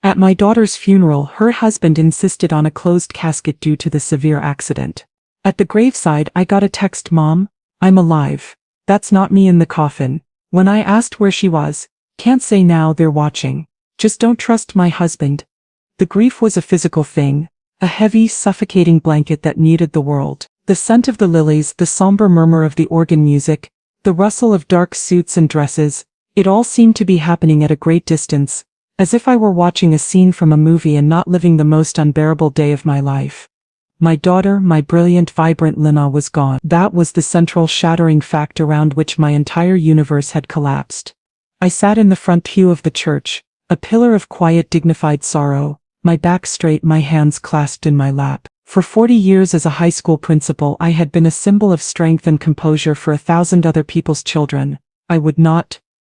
At my daughter's funeral, her husband insisted on a closed casket due to the severe accident. At the graveside, I got a text, "Mom, I'm alive. That's not me in the coffin." When I asked where she was, "Can't say now, they're watching. Just don't trust my husband." The grief was a physical thing, a heavy, suffocating blanket that needed the world. The scent of the lilies, the somber murmur of the organ music, the rustle of dark suits and dresses, it all seemed to be happening at a great distance, as if I were watching a scene from a movie and not living the most unbearable day of my life. My daughter, my brilliant, vibrant Lena, was gone. That was the central shattering fact around which my entire universe had collapsed. I sat in the front pew of the church, a pillar of quiet, dignified sorrow, my back straight, my hands clasped in my lap. For 40 years as a high school principal, I had been a symbol of strength and composure for 1,000 other people's children. I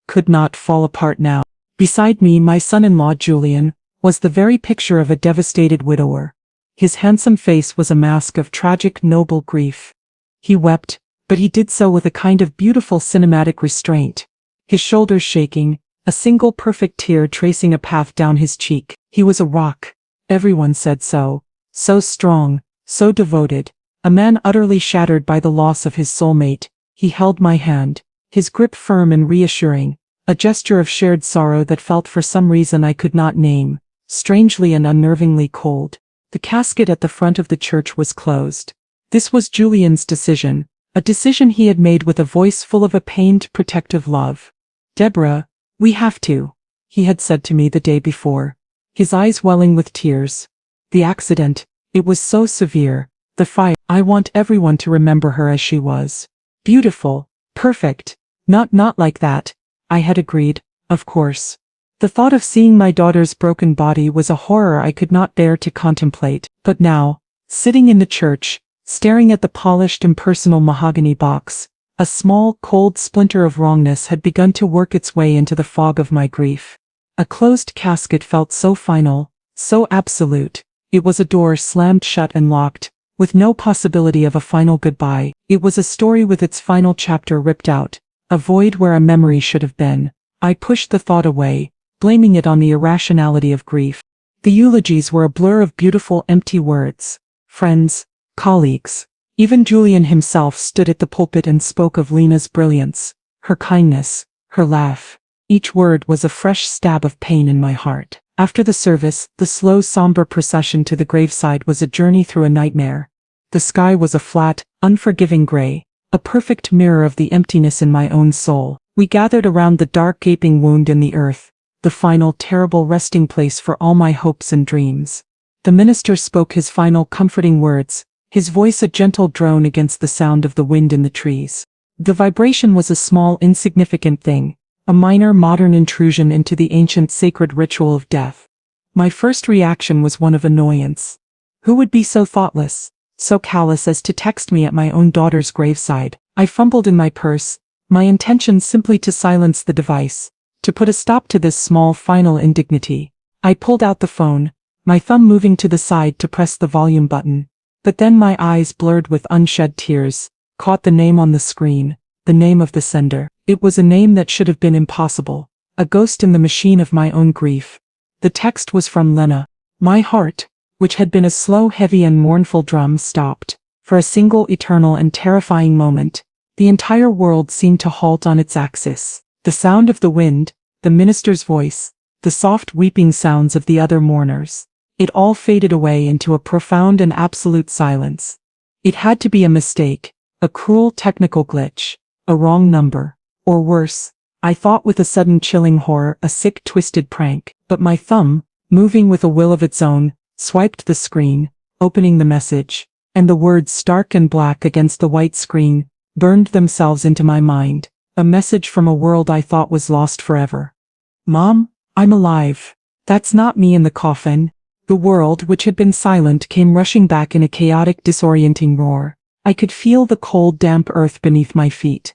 could not fall apart now. Beside me, my son-in-law Julian was the very picture of a devastated widower. His handsome face was a mask of tragic, noble grief. He wept, but he did so with a kind of beautiful cinematic restraint. His shoulders shaking, a single perfect tear tracing a path down his cheek. He was a rock. Everyone said so. So strong, so devoted. A man utterly shattered by the loss of his soulmate. He held my hand, his grip firm and reassuring, a gesture of shared sorrow that felt, for some reason I could not name, strangely and unnervingly cold. The casket at the front of the church was closed. This was Julian's decision, a decision he had made with a voice full of a pained, protective love. "Deborah, we have to," he had said to me the day before, his eyes welling with tears. "The accident, it was so severe. The fire, I want everyone to remember her as she was. Beautiful, perfect, not like that." I had agreed, of course. The thought of seeing my daughter's broken body was a horror I could not bear to contemplate. But now, sitting in the church, staring at the polished, impersonal mahogany box, a small, cold splinter of wrongness had begun to work its way into the fog of my grief. A closed casket felt so final, so absolute. It was a door slammed shut and locked, with no possibility of a final goodbye. It was a story with its final chapter ripped out, a void where a memory should have been. I pushed the thought away, blaming it on the irrationality of grief. The eulogies were a blur of beautiful, empty words. Friends, colleagues, even Julian himself stood at the pulpit and spoke of Lena's brilliance, her kindness, her laugh. Each word was a fresh stab of pain in my heart. After the service, the slow, somber procession to the graveside was a journey through a nightmare. The sky was a flat, unforgiving gray, a perfect mirror of the emptiness in my own soul. We gathered around the dark, gaping wound in the earth, the final, terrible resting place for all my hopes and dreams. The minister spoke his final, comforting words, his voice a gentle drone against the sound of the wind in the trees. The vibration was a small, insignificant thing, a minor, modern intrusion into the ancient, sacred ritual of death. My first reaction was one of annoyance. Who would be so thoughtless, so callous as to text me at my own daughter's graveside? I fumbled in my purse, my intention simply to silence the device, to put a stop to this small, final indignity. I pulled out the phone, my thumb moving to the side to press the volume button. But then my eyes, blurred with unshed tears, caught the name on the screen, the name of the sender. It was a name that should have been impossible, a ghost in the machine of my own grief. The text was from Lena. My heart, which had been a slow, heavy and mournful drum, stopped. For a single, eternal and terrifying moment, the entire world seemed to halt on its axis. The sound of the wind, the minister's voice, the soft weeping sounds of the other mourners. It all faded away into a profound and absolute silence. It had to be a mistake, a cruel technical glitch, a wrong number, or worse, I thought with a sudden chilling horror, a sick, twisted prank. But my thumb, moving with a will of its own, swiped the screen, opening the message, and the words, stark and black against the white screen, burned themselves into my mind. A message from a world I thought was lost forever. "Mom, I'm alive. That's not me in the coffin." The world, which had been silent, came rushing back in a chaotic, disorienting roar. I could feel the cold, damp earth beneath my feet.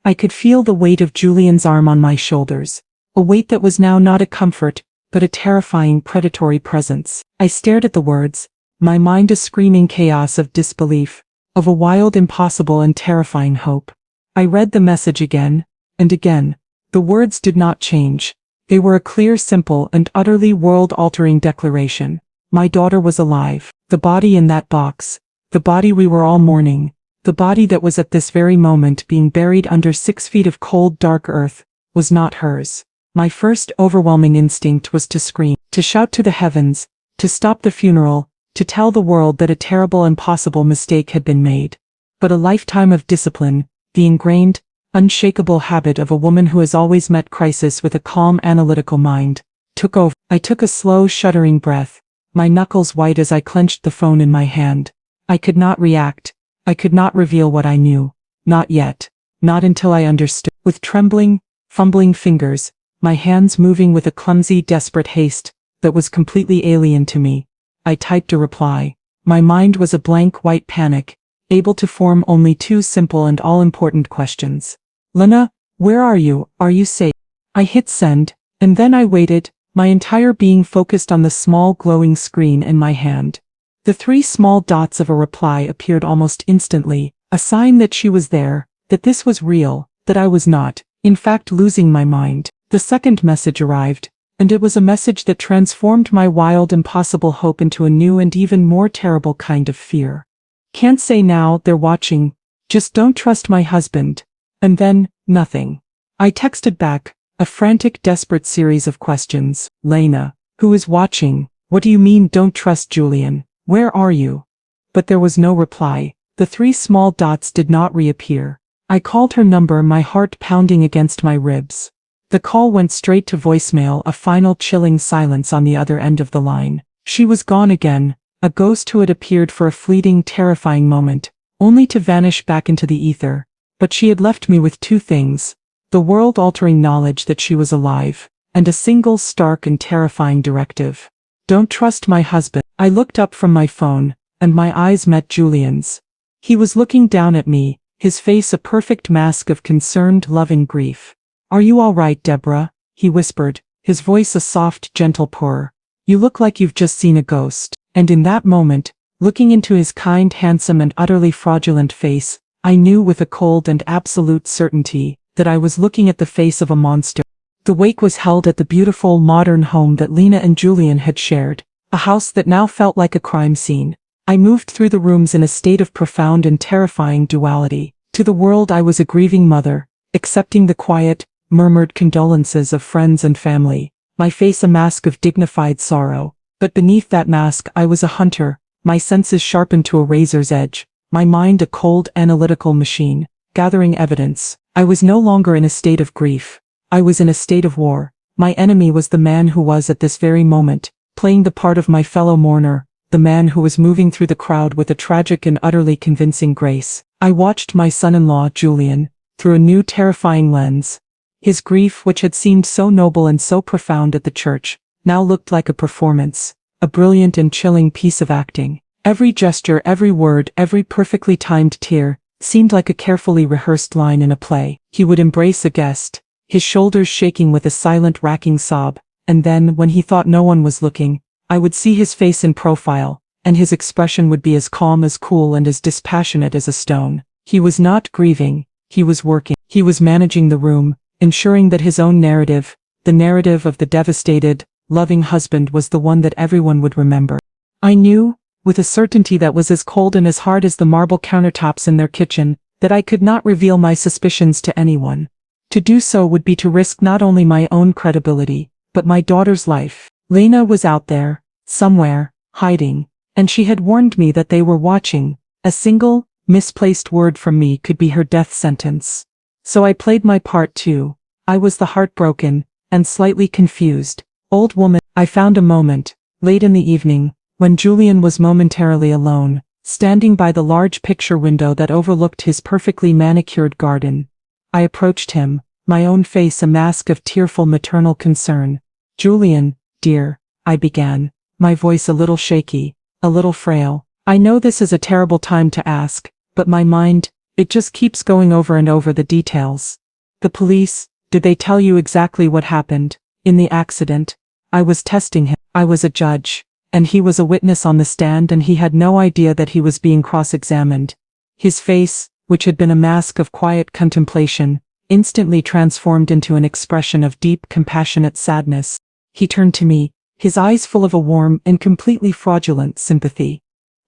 I could feel the weight of Julian's arm on my shoulders, a weight that was now not a comfort, but a terrifying, predatory presence. I stared at the words, my mind a screaming chaos of disbelief, of a wild, impossible and terrifying hope. I read the message again, and again. The words did not change, They were a clear, simple, and utterly world-altering declaration. My daughter was alive. The body in that box. The body we were all mourning. The body that was at this very moment being buried under 6 feet of cold, dark earth, was not hers. My first overwhelming instinct was to scream, to shout to the heavens, to stop the funeral, to tell the world that a terrible, impossible mistake had been made. But a lifetime of discipline, the ingrained, unshakable habit of a woman who has always met crisis with a calm, analytical mind, took over. I took a slow, shuddering breath, my knuckles white as I clenched the phone in my hand. I could not react. I could not reveal what I knew. Not yet. Not until I understood. With trembling, fumbling fingers, my hands moving with a clumsy, desperate haste that was completely alien to me, I typed a reply. My mind was a blank white panic, able to form only 2 simple and all-important questions. Lena, where are you? Are you safe? I hit send, and then I waited, my entire being focused on the small glowing screen in my hand. The 3 small dots of a reply appeared almost instantly, a sign that she was there, that this was real, that I was not, in fact, losing my mind. The second message arrived, and it was a message that transformed my wild, impossible hope into a new and even more terrible kind of fear. Can't say now, they're watching. Just don't trust my husband. And then, nothing. I texted back, a frantic, desperate series of questions. Lena, who is watching? What do you mean don't trust Julian? Where are you? But there was no reply. The 3 small dots did not reappear. I called her number, my heart pounding against my ribs. The call went straight to voicemail, a final chilling silence on the other end of the line. She was gone again, a ghost who had appeared for a fleeting, terrifying moment, only to vanish back into the ether. But she had left me with 2 things: the world-altering knowledge that she was alive, and a single stark and terrifying directive. Don't trust my husband. I looked up from my phone, and my eyes met Julian's. He was looking down at me, his face a perfect mask of concerned, loving grief. Are you all right, Deborah? He whispered, his voice a soft, gentle purr. You look like you've just seen a ghost. And in that moment, looking into his kind, handsome, and utterly fraudulent face, I knew with a cold and absolute certainty that I was looking at the face of a monster. The wake was held at the beautiful, modern home that Lena and Julian had shared, a house that now felt like a crime scene. I moved through the rooms in a state of profound and terrifying duality. To the world I was a grieving mother, accepting the quiet, murmured condolences of friends and family, my face a mask of dignified sorrow. But beneath that mask I was a hunter, my senses sharpened to a razor's edge, my mind a cold, analytical machine, gathering evidence. I was no longer in a state of grief. I was in a state of war. My enemy was the man who was at this very moment, playing the part of my fellow mourner, the man who was moving through the crowd with a tragic and utterly convincing grace. I watched my son-in-law, Julian, through a new terrifying lens. His grief, which had seemed so noble and so profound at the church, now looked like a performance, a brilliant and chilling piece of acting. Every gesture, every word, every perfectly timed tear, seemed like a carefully rehearsed line in a play. He would embrace a guest, his shoulders shaking with a silent, racking sob, and then, when he thought no one was looking, I would see his face in profile, and his expression would be as calm, as cool, and as dispassionate as a stone. He was not grieving, he was working. He was managing the room, ensuring that his own narrative, the narrative of the devastated, loving husband, was the one that everyone would remember. I knew, with a certainty that was as cold and as hard as the marble countertops in their kitchen, that I could not reveal my suspicions to anyone. To do so would be to risk not only my own credibility, but my daughter's life. Lena was out there, somewhere, hiding, and she had warned me that they were watching. A single, misplaced word from me could be her death sentence. So I played my part too. I was the heartbroken, and slightly confused, old woman. I found a moment, late in the evening, when Julian was momentarily alone, standing by the large picture window that overlooked his perfectly manicured garden. I approached him, my own face a mask of tearful maternal concern. Julian, dear, I began, my voice a little shaky, a little frail. I know this is a terrible time to ask, but my mind, it just keeps going over and over the details. The police, did they tell you exactly what happened, in the accident? I was testing him. I was a judge, and he was a witness on the stand, and he had no idea that he was being cross-examined. His face, which had been a mask of quiet contemplation, instantly transformed into an expression of deep, compassionate sadness. He turned to me, his eyes full of a warm and completely fraudulent sympathy.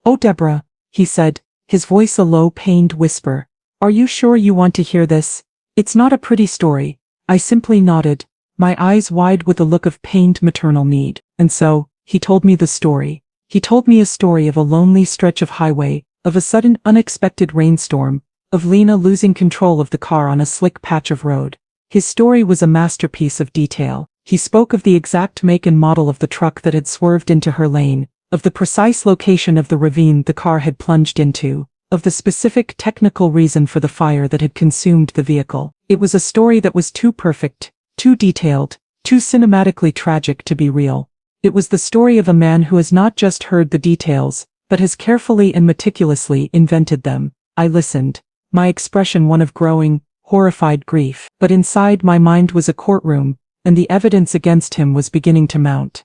"Oh, Deborah," he said, his voice a low, pained whisper. "Are you sure you want to hear this? It's not a pretty story." I simply nodded, my eyes wide with a look of pained maternal need. And so, he told me the story. He told me a story of a lonely stretch of highway, of a sudden, unexpected rainstorm, of Lena losing control of the car on a slick patch of road. His story was a masterpiece of detail. He spoke of the exact make and model of the truck that had swerved into her lane, of the precise location of the ravine the car had plunged into, of the specific technical reason for the fire that had consumed the vehicle. It was a story that was too perfect, too detailed, too cinematically tragic to be real. It was the story of a man who has not just heard the details, but has carefully and meticulously invented them. I listened, my expression one of growing, horrified grief. But inside my mind was a courtroom, and the evidence against him was beginning to mount.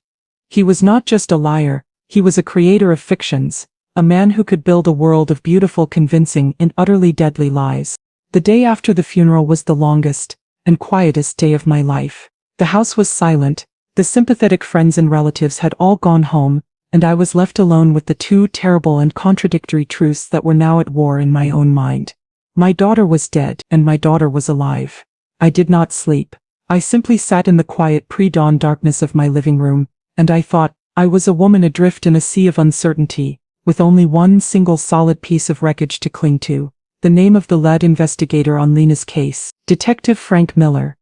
He was not just a liar, he was a creator of fictions, a man who could build a world of beautiful, convincing, and utterly deadly lies. The day after the funeral was the longest and quietest day of my life. The house was silent, the sympathetic friends and relatives had all gone home, and I was left alone with the two terrible and contradictory truths that were now at war in my own mind. My daughter was dead, and my daughter was alive. I did not sleep. I simply sat in the quiet pre-dawn darkness of my living room, and I thought, I was a woman adrift in a sea of uncertainty, with only one single solid piece of wreckage to cling to. The name of the lead investigator on Lena's case, Detective Frank Miller.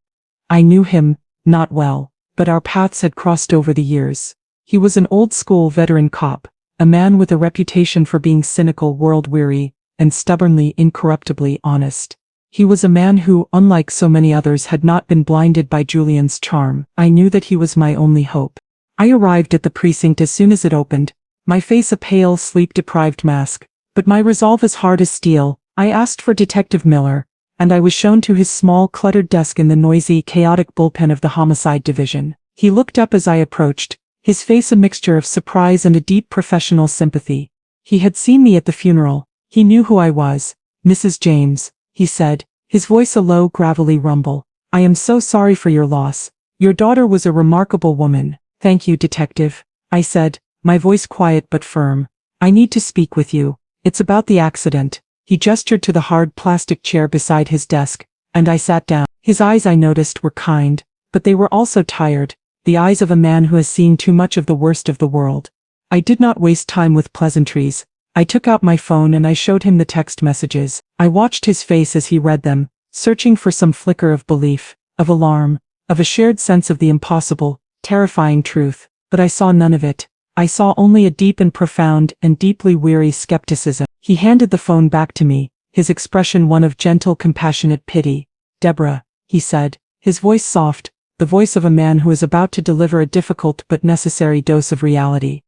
I knew him, not well, but our paths had crossed over the years. He was an old-school veteran cop, a man with a reputation for being cynical, world-weary, and stubbornly, incorruptibly honest. He was a man who, unlike so many others, had not been blinded by Julian's charm. I knew that he was my only hope. I arrived at the precinct as soon as it opened, my face a pale, sleep-deprived mask, but my resolve as hard as steel. I asked for Detective Miller, and I was shown to his small, cluttered desk in the noisy, chaotic bullpen of the homicide division. He looked up as I approached, his face a mixture of surprise and a deep professional sympathy. He had seen me at the funeral. He knew who I was. "Mrs. James," he said, his voice a low, gravelly rumble. "I am so sorry for your loss. Your daughter was a remarkable woman." "Thank you, Detective," I said, my voice quiet but firm. "I need to speak with you. It's about the accident." He gestured to the hard plastic chair beside his desk, and I sat down. His eyes, I noticed, were kind, but they were also tired, the eyes of a man who has seen too much of the worst of the world. I did not waste time with pleasantries. I took out my phone and I showed him the text messages. I watched his face as he read them, searching for some flicker of belief, of alarm, of a shared sense of the impossible, terrifying truth, but I saw none of it. I saw only a deep and profound and deeply weary skepticism. He handed the phone back to me, his expression one of gentle, compassionate pity. "Deborah," he said, his voice soft, the voice of a man who is about to deliver a difficult but necessary dose of reality.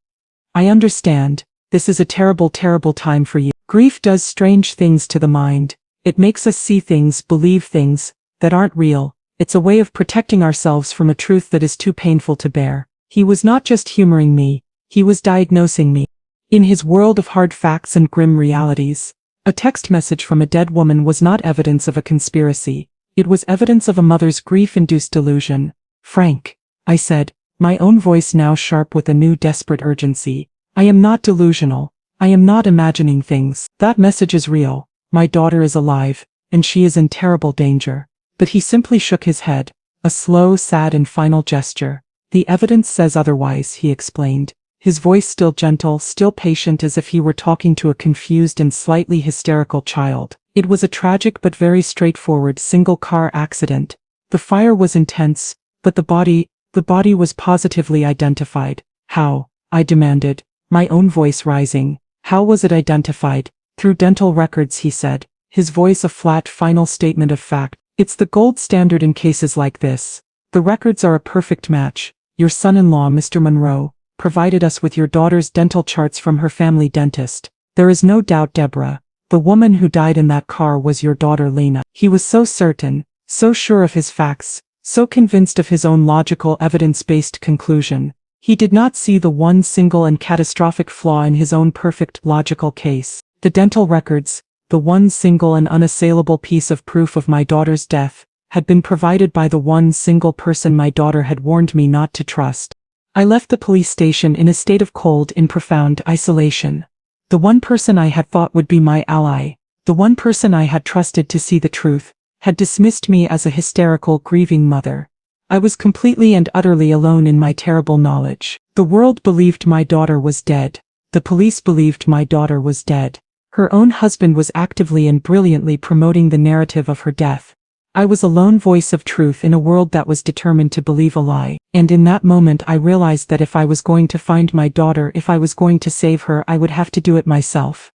"I understand. This is a terrible, terrible time for you. Grief does strange things to the mind. It makes us see things, believe things, that aren't real. It's a way of protecting ourselves from a truth that is too painful to bear." He was not just humoring me, he was diagnosing me. In his world of hard facts and grim realities, a text message from a dead woman was not evidence of a conspiracy. It was evidence of a mother's grief-induced delusion. "Frank," I said, my own voice now sharp with a new desperate urgency, "I am not delusional. I am not imagining things. That message is real. My daughter is alive, and she is in terrible danger." But he simply shook his head, a slow, sad and final gesture. "The evidence says otherwise," he explained, his voice still gentle, still patient, as if he were talking to a confused and slightly hysterical child. "It was a tragic but very straightforward single-car accident. The fire was intense, but the body was positively identified." "How?" I demanded, my own voice rising. "How was it identified?" "Through dental records," he said, his voice a flat final statement of fact. "It's the gold standard in cases like this. The records are a perfect match. Your son-in-law, Mr. Monroe, provided us with your daughter's dental charts from her family dentist. There is no doubt, Deborah, the woman who died in that car was your daughter Lena." He was so certain, so sure of his facts, so convinced of his own logical, evidence-based conclusion. He did not see the one single and catastrophic flaw in his own perfect, logical case. The dental records, the one single and unassailable piece of proof of my daughter's death, had been provided by the one single person my daughter had warned me not to trust. I left the police station in a state of cold and profound isolation. The one person I had thought would be my ally, the one person I had trusted to see the truth, had dismissed me as a hysterical, grieving mother. I was completely and utterly alone in my terrible knowledge. The world believed my daughter was dead. The police believed my daughter was dead. Her own husband was actively and brilliantly promoting the narrative of her death. I was a lone voice of truth in a world that was determined to believe a lie, and in that moment I realized that if I was going to find my daughter, if I was going to save her, I would have to do it myself.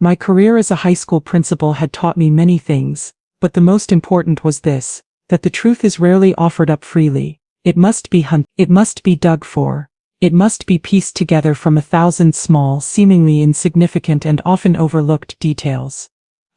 My career as a high school principal had taught me many things, but the most important was this, that the truth is rarely offered up freely. It must be hunted, it must be dug for. It must be pieced together from 1,000 small, seemingly insignificant and often overlooked details.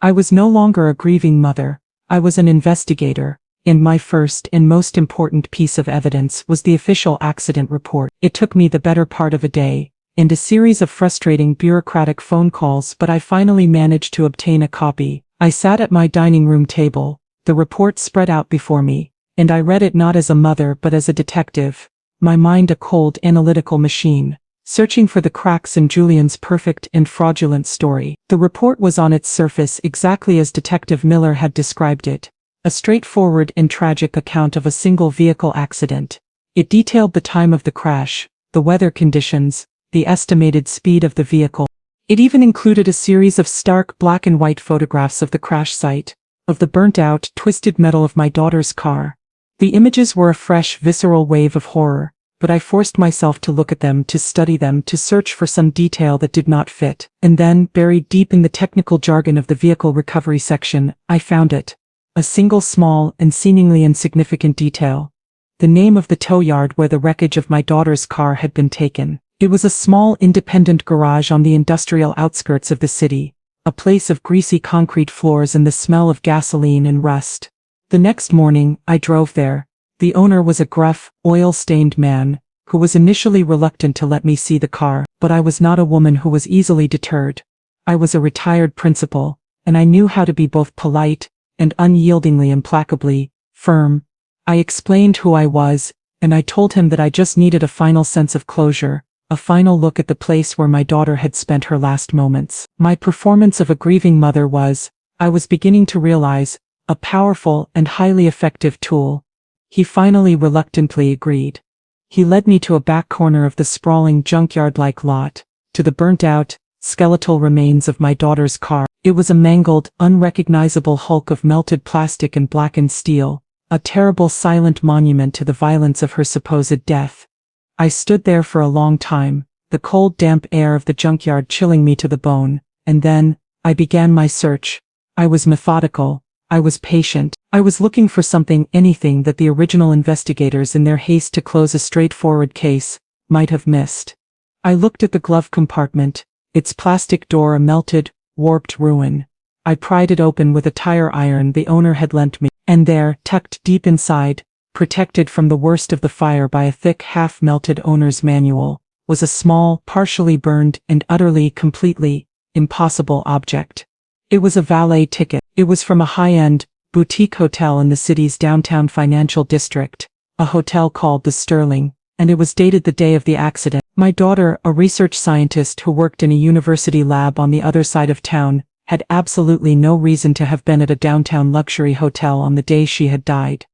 I was no longer a grieving mother. I was an investigator, and my first and most important piece of evidence was the official accident report. It took me the better part of a day, and a series of frustrating bureaucratic phone calls, but I finally managed to obtain a copy. I sat at my dining room table, the report spread out before me, and I read it not as a mother but as a detective, my mind a cold analytical machine, searching for the cracks in Julian's perfect and fraudulent story. The report was on its surface exactly as Detective Miller had described it, a straightforward and tragic account of a single vehicle accident. It detailed the time of the crash, the weather conditions, the estimated speed of the vehicle. It even included a series of stark black and white photographs of the crash site, of the burnt-out, twisted metal of my daughter's car. The images were a fresh, visceral wave of horror, but I forced myself to look at them, to study them, to search for some detail that did not fit. And then, buried deep in the technical jargon of the vehicle recovery section, I found it. A single small and seemingly insignificant detail. The name of the tow yard where the wreckage of my daughter's car had been taken. It was a small independent garage on the industrial outskirts of the city, a place of greasy concrete floors and the smell of gasoline and rust. The next morning, I drove there. The owner was a gruff, oil-stained man, who was initially reluctant to let me see the car, but I was not a woman who was easily deterred. I was a retired principal, and I knew how to be both polite and unyieldingly implacably firm. I explained who I was, and I told him that I just needed a final sense of closure, a final look at the place where my daughter had spent her last moments. My performance of a grieving mother was, I was beginning to realize, a powerful and highly effective tool. He finally reluctantly agreed. He led me to a back corner of the sprawling junkyard-like lot, to the burnt-out, skeletal remains of my daughter's car. It was a mangled, unrecognizable hulk of melted plastic and blackened steel, a terrible silent monument to the violence of her supposed death. I stood there for a long time, the cold damp air of the junkyard chilling me to the bone, and then, I began my search. I was methodical. I was patient. I was looking for something, anything that the original investigators in their haste to close a straightforward case might have missed. I looked at the glove compartment, its plastic door a melted, warped ruin. I pried it open with a tire iron the owner had lent me, and there, tucked deep inside, protected from the worst of the fire by a thick half-melted owner's manual, was a small, partially burned and utterly, completely impossible object. It was a valet ticket. It was from a high-end, boutique hotel in the city's downtown financial district, a hotel called the Sterling, and it was dated the day of the accident. My daughter, a research scientist who worked in a university lab on the other side of town, had absolutely no reason to have been at a downtown luxury hotel on the day she had died.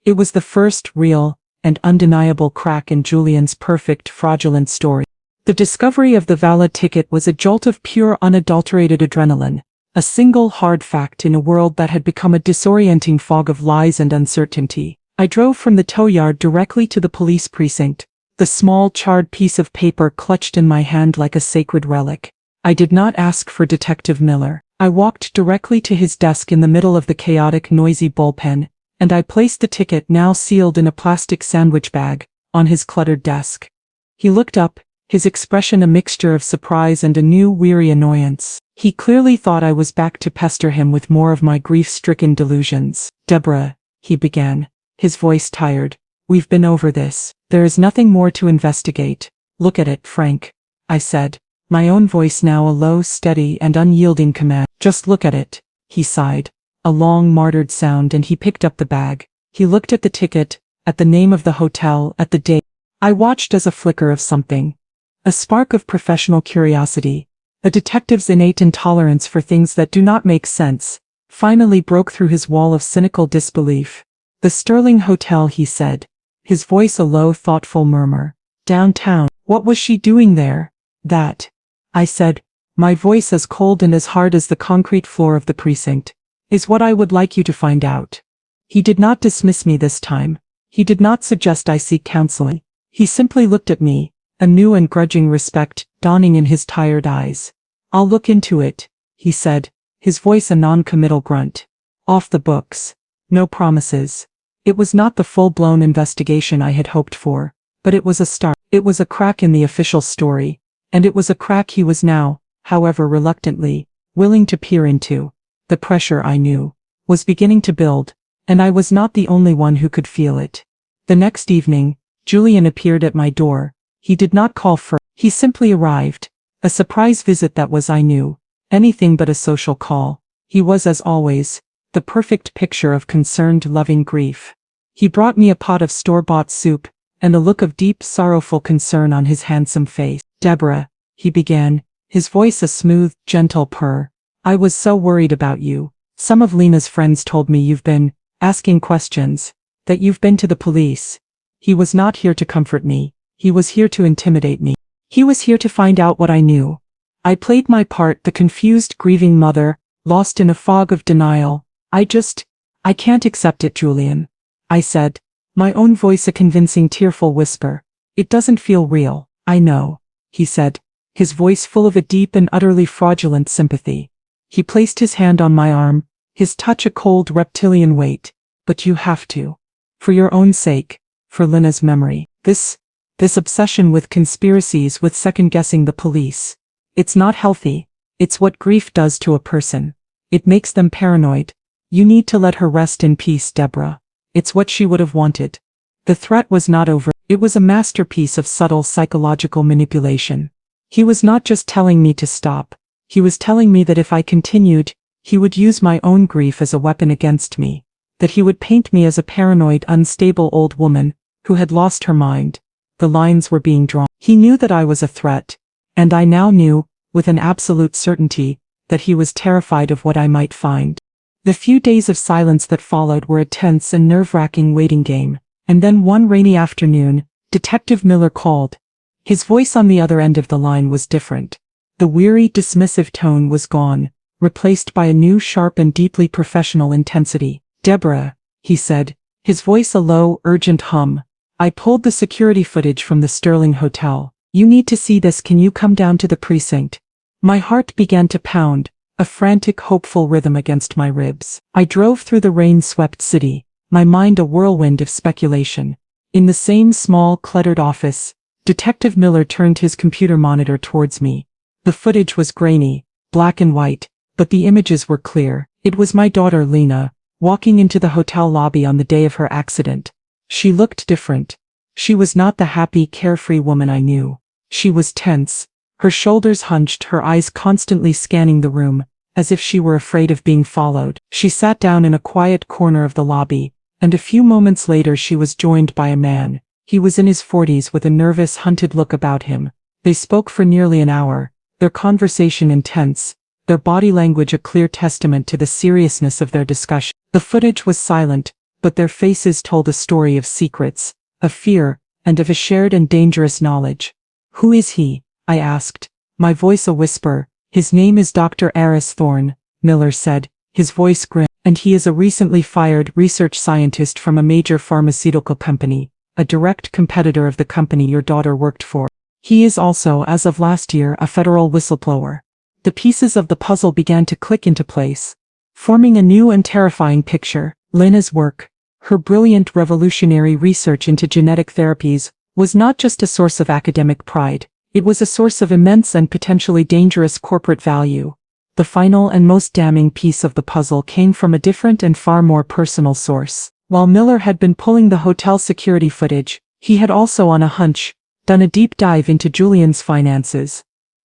It was the first real and undeniable crack in Julian's perfect, fraudulent story. The discovery of the valet ticket was a jolt of pure, unadulterated adrenaline. A single hard fact in a world that had become a disorienting fog of lies and uncertainty. I drove from the tow yard directly to the police precinct, the small charred piece of paper clutched in my hand like a sacred relic. I did not ask for Detective Miller. I walked directly to his desk in the middle of the chaotic, noisy bullpen, and I placed the ticket, now sealed in a plastic sandwich bag, on his cluttered desk. He looked up, his expression a mixture of surprise and a new, weary annoyance. He clearly thought I was back to pester him with more of my grief-stricken delusions. "Deborah," he began, his voice tired, "we've been over this. There is nothing more to investigate. Look at it, Frank," I said, my own voice now a low, steady, and unyielding command. "Just look at it," he sighed. a long martyred sound, and he picked up the bag. He looked at the ticket, at the name of the hotel, at the date. I watched as a flicker of something. A spark of professional curiosity, a detective's innate intolerance for things that do not make sense, finally broke through his wall of cynical disbelief. The Sterling Hotel, he said, his voice a low, thoughtful murmur. Downtown. What was she doing there? That, I said, my voice as cold and as hard as the concrete floor of the precinct, is what I would like you to find out. He did not dismiss me this time. He did not suggest I seek counseling. He simply looked at me, a new and grudging respect dawning in his tired eyes. I'll look into it, he said, his voice a non-committal grunt. Off the books. No promises. It was not the full-blown investigation I had hoped for, but it was a start. It was a crack in the official story, and it was a crack he was now, however reluctantly, willing to peer into. The pressure, I knew, was beginning to build, and I was not the only one who could feel it. The next evening, Julian appeared at my door. He did not call first. He simply arrived. A surprise visit that was, I knew, anything but a social call. He was, as always, the perfect picture of concerned, loving grief. He brought me a pot of store-bought soup, and a look of deep, sorrowful concern on his handsome face. Deborah, he began, his voice a smooth, gentle purr. I was so worried about you. Some of Lena's friends told me you've been asking questions, that you've been to the police. He was not here to comfort me. He was here to intimidate me. He was here to find out what I knew. I played my part, the confused, grieving mother, lost in a fog of denial. I can't accept it, Julian. I said, my own voice a convincing, tearful whisper. It doesn't feel real. I know, he said, his voice full of a deep and utterly fraudulent sympathy. He placed his hand on my arm, his touch a cold reptilian weight. But you have to. For your own sake, for Lena's memory. This obsession with conspiracies, with second-guessing the police. It's not healthy. It's what grief does to a person. It makes them paranoid. You need to let her rest in peace, Deborah. It's what she would have wanted. The threat was not over. It was a masterpiece of subtle psychological manipulation. He was not just telling me to stop. He was telling me that if I continued, he would use my own grief as a weapon against me. That he would paint me as a paranoid, unstable old woman who had lost her mind. The lines were being drawn. He knew that I was a threat, and I now knew, with an absolute certainty, that he was terrified of what I might find. The few days of silence that followed were a tense and nerve-wracking waiting game, and then one rainy afternoon, Detective Miller called. His voice on the other end of the line was different. The weary, dismissive tone was gone, replaced by a new, sharp and deeply professional intensity. Deborah, he said, his voice a low, urgent hum. I pulled the security footage from the Sterling Hotel. You need to see this. Can you come down to the precinct? My heart began to pound, a frantic, hopeful rhythm against my ribs. I drove through the rain-swept city, my mind a whirlwind of speculation. In the same small, cluttered office, Detective Miller turned his computer monitor towards me. The footage was grainy, black and white, but the images were clear. It was my daughter Lena, walking into the hotel lobby on the day of her accident. She looked different. She was not the happy, carefree woman I knew. She was tense, her shoulders hunched, her eyes constantly scanning the room, as if she were afraid of being followed. She sat down in a quiet corner of the lobby, and a few moments later she was joined by a man. He was in his 40s with a nervous, hunted look about him. They spoke for nearly an hour, their conversation intense, their body language a clear testament to the seriousness of their discussion. The footage was silent, but their faces told a story of secrets, of fear, and of a shared and dangerous knowledge. Who is he? I asked, my voice a whisper. His name is Dr. Aris Thorne, Miller said, his voice grim, and he is a recently fired research scientist from a major pharmaceutical company, a direct competitor of the company your daughter worked for. He is also, as of last year, a federal whistleblower. The pieces of the puzzle began to click into place, forming a new and terrifying picture. Lena's work, her brilliant revolutionary research into genetic therapies, was not just a source of academic pride. It was a source of immense and potentially dangerous corporate value. The final and most damning piece of the puzzle came from a different and far more personal source. While Miller had been pulling the hotel security footage, he had also, on a hunch, done a deep dive into Julian's finances.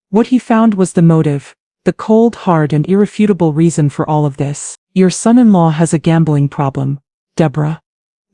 What he found was the motive, the cold, hard and irrefutable reason for all of this. Your son-in-law has a gambling problem, Deborah.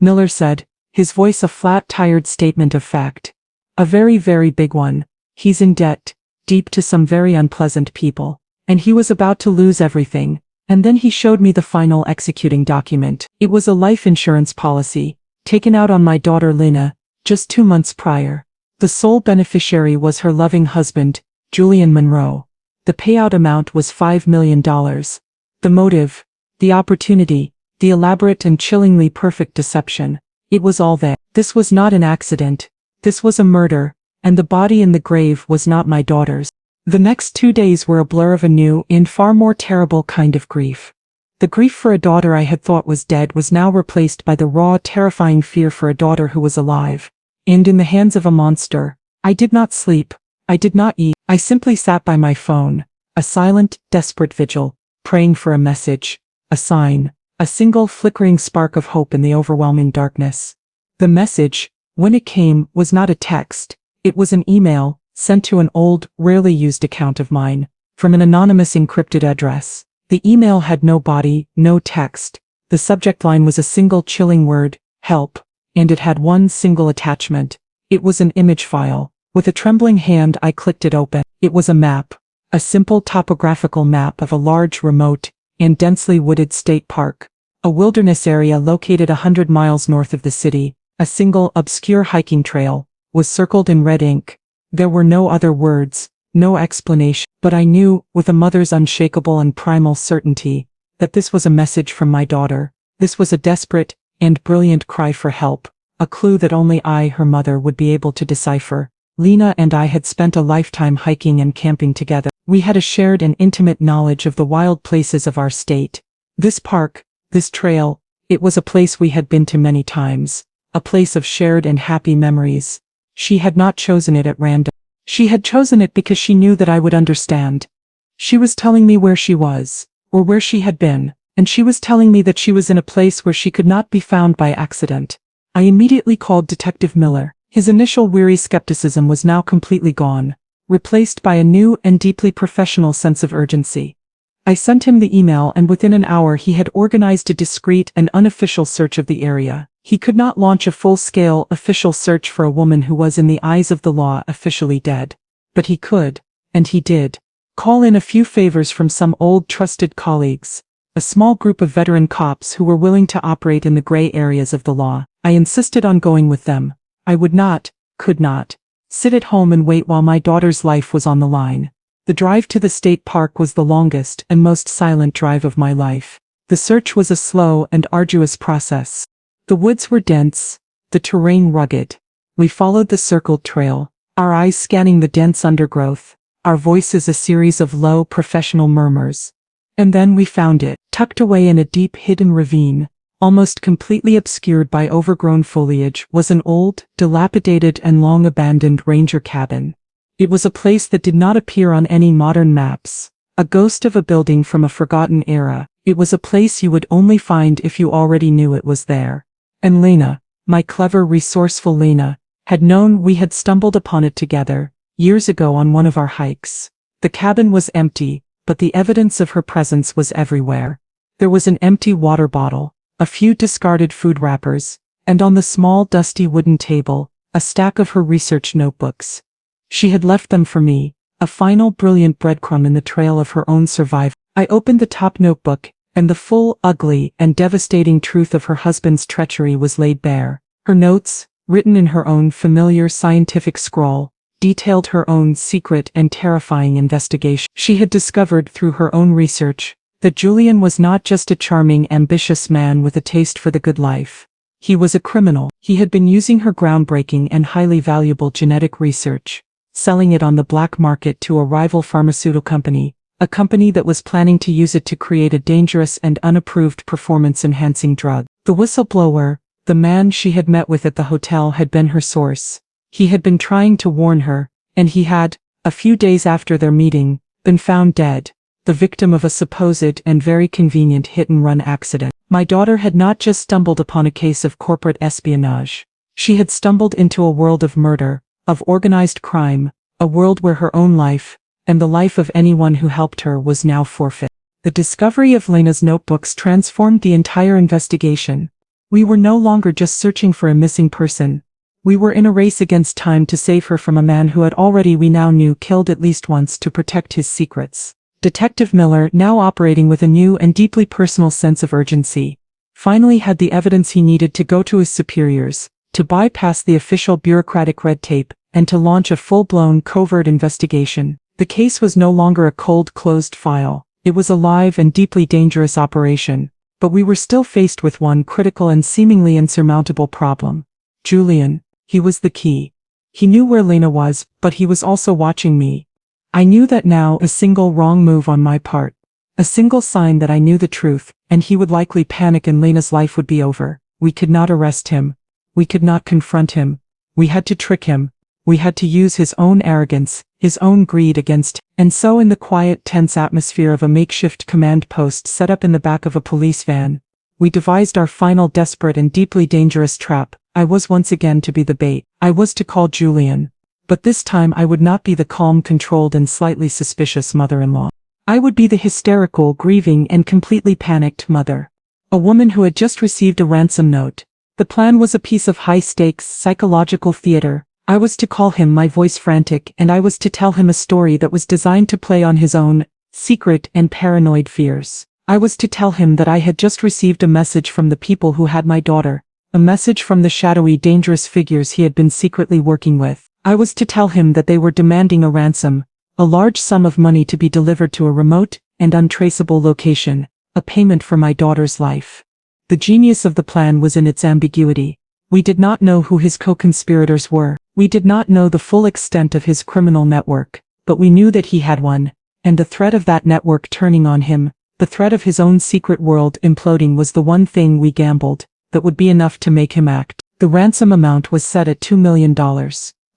Miller said, his voice a flat, tired statement of fact. A very, very big one. He's in debt, deep to some very unpleasant people. And he was about to lose everything. And then he showed me the final executing document. It was a life insurance policy, taken out on my daughter Lena, just 2 months prior. The sole beneficiary was her loving husband, Julian Monroe. The payout amount was $5 million. The motive, the opportunity, the elaborate and chillingly perfect deception. It was all there. This was not an accident. This was a murder, and the body in the grave was not my daughter's. The next 2 days were a blur of a new and far more terrible kind of grief. The grief for a daughter I had thought was dead was now replaced by the raw, terrifying fear for a daughter who was alive, and in the hands of a monster. I did not sleep. I did not eat. I simply sat by my phone, a silent, desperate vigil, praying for a message, a sign, a single flickering spark of hope in the overwhelming darkness. The message, when it came, was not a text. It was an email, sent to an old, rarely used account of mine, from an anonymous encrypted address. The email had no body, no text. The subject line was a single chilling word, help, and it had one single attachment. It was an image file. With a trembling hand I clicked it open. It was a map, a simple topographical map of a large, remote, and densely wooded state park, a wilderness area located 100 miles north of the city. A single, obscure hiking trail was circled in red ink. There were no other words, no explanation, but I knew, with a mother's unshakable and primal certainty, that this was a message from my daughter. This was a desperate and brilliant cry for help, a clue that only I, her mother, would be able to decipher. Lena and I had spent a lifetime hiking and camping together. We had a shared and intimate knowledge of the wild places of our state. This park, this trail, it was a place we had been to many times, a place of shared and happy memories. She had not chosen it at random. She had chosen it because she knew that I would understand. She was telling me where she was, or where she had been, and she was telling me that she was in a place where she could not be found by accident. I immediately called Detective Miller. His initial weary skepticism was now completely gone, replaced by a new and deeply professional sense of urgency. I sent him the email, and within an hour he had organized a discreet and unofficial search of the area. He could not launch a full-scale, official search for a woman who was in the eyes of the law officially dead. But he could, and he did, call in a few favors from some old trusted colleagues, a small group of veteran cops who were willing to operate in the gray areas of the law. I insisted on going with them. I would not, could not, sit at home and wait while my daughter's life was on the line. The drive to the state park was the longest and most silent drive of my life. The search was a slow and arduous process. The woods were dense, the terrain rugged. We followed the circled trail, our eyes scanning the dense undergrowth, our voices a series of low, professional murmurs. And then we found it, tucked away in a deep, hidden ravine, almost completely obscured by overgrown foliage, was an old, dilapidated and long-abandoned ranger cabin. It was a place that did not appear on any modern maps, a ghost of a building from a forgotten era. It was a place you would only find if you already knew it was there. And Lena, my clever, resourceful Lena, had known. We had stumbled upon it together, years ago on one of our hikes. The cabin was empty, but the evidence of her presence was everywhere. There was an empty water bottle, a few discarded food wrappers, and on the small, dusty wooden table, a stack of her research notebooks. She had left them for me, a final brilliant breadcrumb in the trail of her own survival. I opened the top notebook, and the full, ugly, and devastating truth of her husband's treachery was laid bare. Her notes, written in her own familiar scientific scrawl, detailed her own secret and terrifying investigation. She had discovered through her own research that Julian was not just a charming, ambitious man with a taste for the good life. He was a criminal. He had been using her groundbreaking and highly valuable genetic research, selling it on the black market to a rival pharmaceutical company, a company that was planning to use it to create a dangerous and unapproved performance-enhancing drug. The whistleblower, the man she had met with at the hotel, had been her source. He had been trying to warn her, and he had, a few days after their meeting, been found dead, the victim of a supposed and very convenient hit-and-run accident. My daughter had not just stumbled upon a case of corporate espionage. She had stumbled into a world of murder, of organized crime, a world where her own life, and the life of anyone who helped her, was now forfeit. The discovery of Lena's notebooks transformed the entire investigation. We were no longer just searching for a missing person. We were in a race against time to save her from a man who had already, we now knew, killed at least once to protect his secrets. Detective Miller, now operating with a new and deeply personal sense of urgency, finally had the evidence he needed to go to his superiors, to bypass the official bureaucratic red tape, and to launch a full-blown covert investigation. The case was no longer a cold, closed file. It was a live and deeply dangerous operation. But we were still faced with one critical and seemingly insurmountable problem. Julian. He was the key. He knew where Lena was, but he was also watching me. I knew that now, a single wrong move on my part, a single sign that I knew the truth, and he would likely panic and Lena's life would be over. We could not arrest him. We could not confront him. We had to trick him. We had to use his own arrogance, his own greed against him. And so in the quiet, tense atmosphere of a makeshift command post set up in the back of a police van, we devised our final desperate and deeply dangerous trap. I was once again to be the bait. I was to call Julian. But this time I would not be the calm, controlled and slightly suspicious mother-in-law. I would be the hysterical, grieving and completely panicked mother. A woman who had just received a ransom note. The plan was a piece of high-stakes, psychological theater. I was to call him, my voice frantic, and I was to tell him a story that was designed to play on his own secret and paranoid fears. I was to tell him that I had just received a message from the people who had my daughter, a message from the shadowy, dangerous figures he had been secretly working with. I was to tell him that they were demanding a ransom, a large sum of money to be delivered to a remote and untraceable location, a payment for my daughter's life. The genius of the plan was in its ambiguity. We did not know who his co-conspirators were. We did not know the full extent of his criminal network, but we knew that he had one, and the threat of that network turning on him, the threat of his own secret world imploding was the one thing we gambled that would be enough to make him act. The ransom amount was set at $2 million,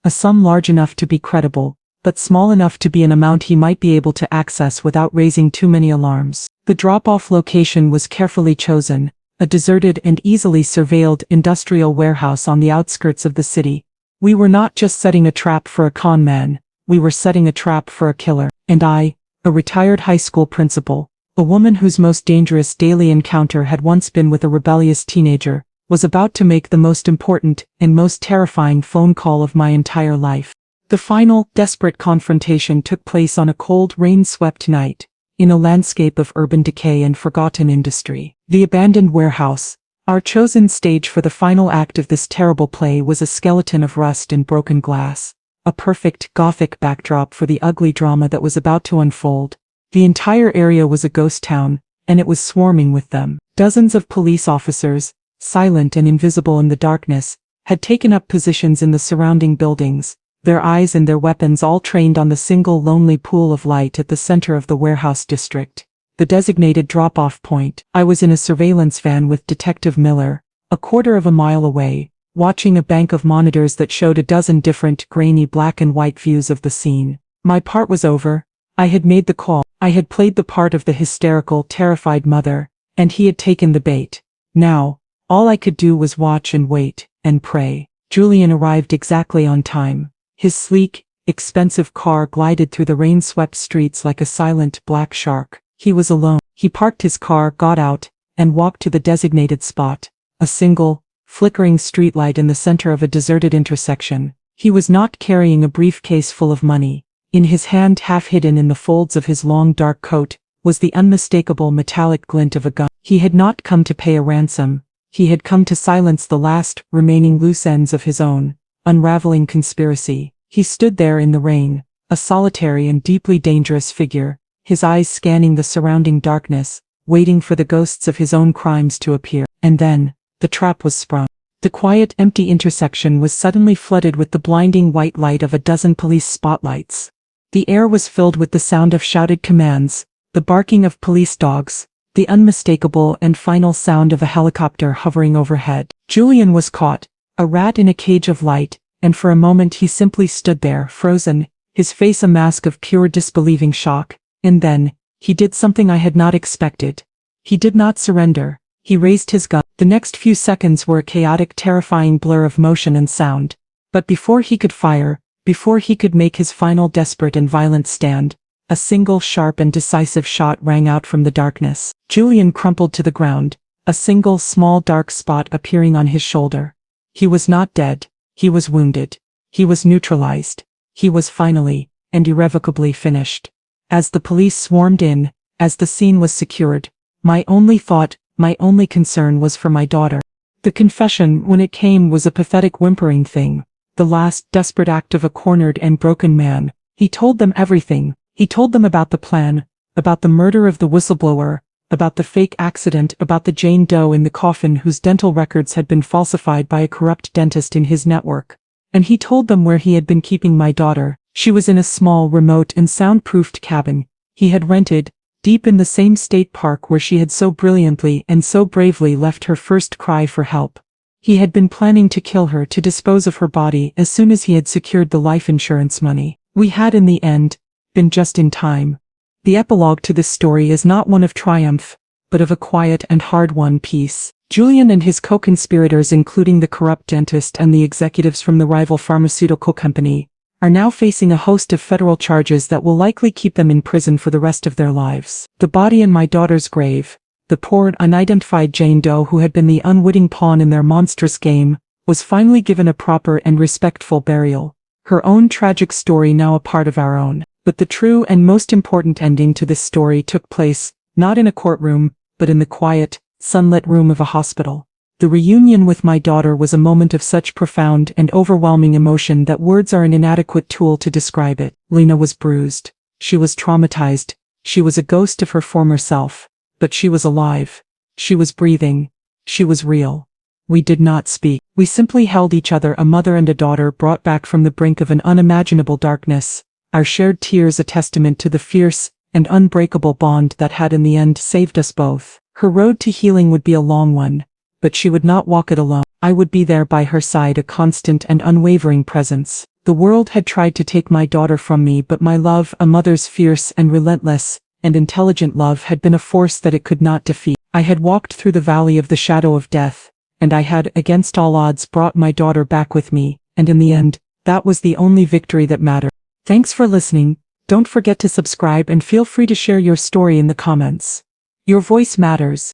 a sum large enough to be credible, but small enough to be an amount he might be able to access without raising too many alarms. The drop-off location was carefully chosen, a deserted and easily surveilled industrial warehouse on the outskirts of the city. We were not just setting a trap for a con man, we were setting a trap for a killer. And I, a retired high school principal, a woman whose most dangerous daily encounter had once been with a rebellious teenager, was about to make the most important and most terrifying phone call of my entire life. The final, desperate confrontation took place on a cold, rain-swept night, in a landscape of urban decay and forgotten industry. The abandoned warehouse, our chosen stage for the final act of this terrible play, was a skeleton of rust and broken glass, a perfect, Gothic backdrop for the ugly drama that was about to unfold. The entire area was a ghost town, and it was swarming with them. Dozens of police officers, silent and invisible in the darkness, had taken up positions in the surrounding buildings, their eyes and their weapons all trained on the single lonely pool of light at the center of the warehouse district, the designated drop-off point. I was in a surveillance van with Detective Miller, a quarter of a mile away, watching a bank of monitors that showed a dozen different grainy black and white views of the scene. My part was over. I had made the call. I had played the part of the hysterical, terrified mother, and he had taken the bait. Now, all I could do was watch and wait, and pray. Julian arrived exactly on time. His sleek, expensive car glided through the rain-swept streets like a silent, black shark. He was alone. He parked his car, got out, and walked to the designated spot, a single, flickering streetlight in the center of a deserted intersection. He was not carrying a briefcase full of money. In his hand, half hidden in the folds of his long dark coat, was the unmistakable metallic glint of a gun. He had not come to pay a ransom. He had come to silence the last, remaining loose ends of his own, unraveling conspiracy. He stood there in the rain, a solitary and deeply dangerous figure, his eyes scanning the surrounding darkness, waiting for the ghosts of his own crimes to appear. And then, the trap was sprung. The quiet, empty intersection was suddenly flooded with the blinding white light of a dozen police spotlights. The air was filled with the sound of shouted commands, the barking of police dogs, the unmistakable and final sound of a helicopter hovering overhead. Julian was caught, a rat in a cage of light, and for a moment he simply stood there, frozen, his face a mask of pure disbelieving shock. And then, he did something I had not expected. He did not surrender. He raised his gun. The next few seconds were a chaotic, terrifying blur of motion and sound. But before he could fire, before he could make his final desperate and violent stand, A single sharp and decisive shot rang out from the darkness. Julian crumpled to the ground, a single small dark spot appearing on his shoulder. He was not dead. He was wounded. He was neutralized. He was finally and irrevocably finished. As the police swarmed in, as the scene was secured, my only thought, my only concern was for my daughter. The confession, when it came, was a pathetic whimpering thing, the last desperate act of a cornered and broken man. He told them everything. He told them about the plan, about the murder of the whistleblower, about the fake accident, about the Jane Doe in the coffin whose dental records had been falsified by a corrupt dentist in his network. And he told them where he had been keeping my daughter. She was in a small, remote and soundproofed cabin he had rented, deep in the same state park where she had so brilliantly and so bravely left her first cry for help. He had been planning to kill her, to dispose of her body as soon as he had secured the life insurance money. We had in the end been just in time. The epilogue to this story is not one of triumph, but of a quiet and hard-won peace. Julian and his co-conspirators, including the corrupt dentist and the executives from the rival pharmaceutical company, are now facing a host of federal charges that will likely keep them in prison for the rest of their lives. The body in my daughter's grave, the poor unidentified Jane Doe who had been the unwitting pawn in their monstrous game, was finally given a proper and respectful burial. Her own tragic story now a part of our own. But the true and most important ending to this story took place, not in a courtroom, but in the quiet, sunlit room of a hospital. The reunion with my daughter was a moment of such profound and overwhelming emotion that words are an inadequate tool to describe it. Lena was bruised. She was traumatized. She was a ghost of her former self. But she was alive. She was breathing. She was real. We did not speak. We simply held each other, a mother and a daughter brought back from the brink of an unimaginable darkness. Our shared tears a testament to the fierce and unbreakable bond that had in the end saved us both. Her road to healing would be a long one, but she would not walk it alone. I would be there by her side, a constant and unwavering presence. The world had tried to take my daughter from me, but my love, a mother's fierce and relentless and intelligent love, had been a force that it could not defeat. I had walked through the valley of the shadow of death, and I had, against all odds, brought my daughter back with me, and in the end, that was the only victory that mattered. Thanks for listening. Don't forget to subscribe and feel free to share your story in the comments. Your voice matters.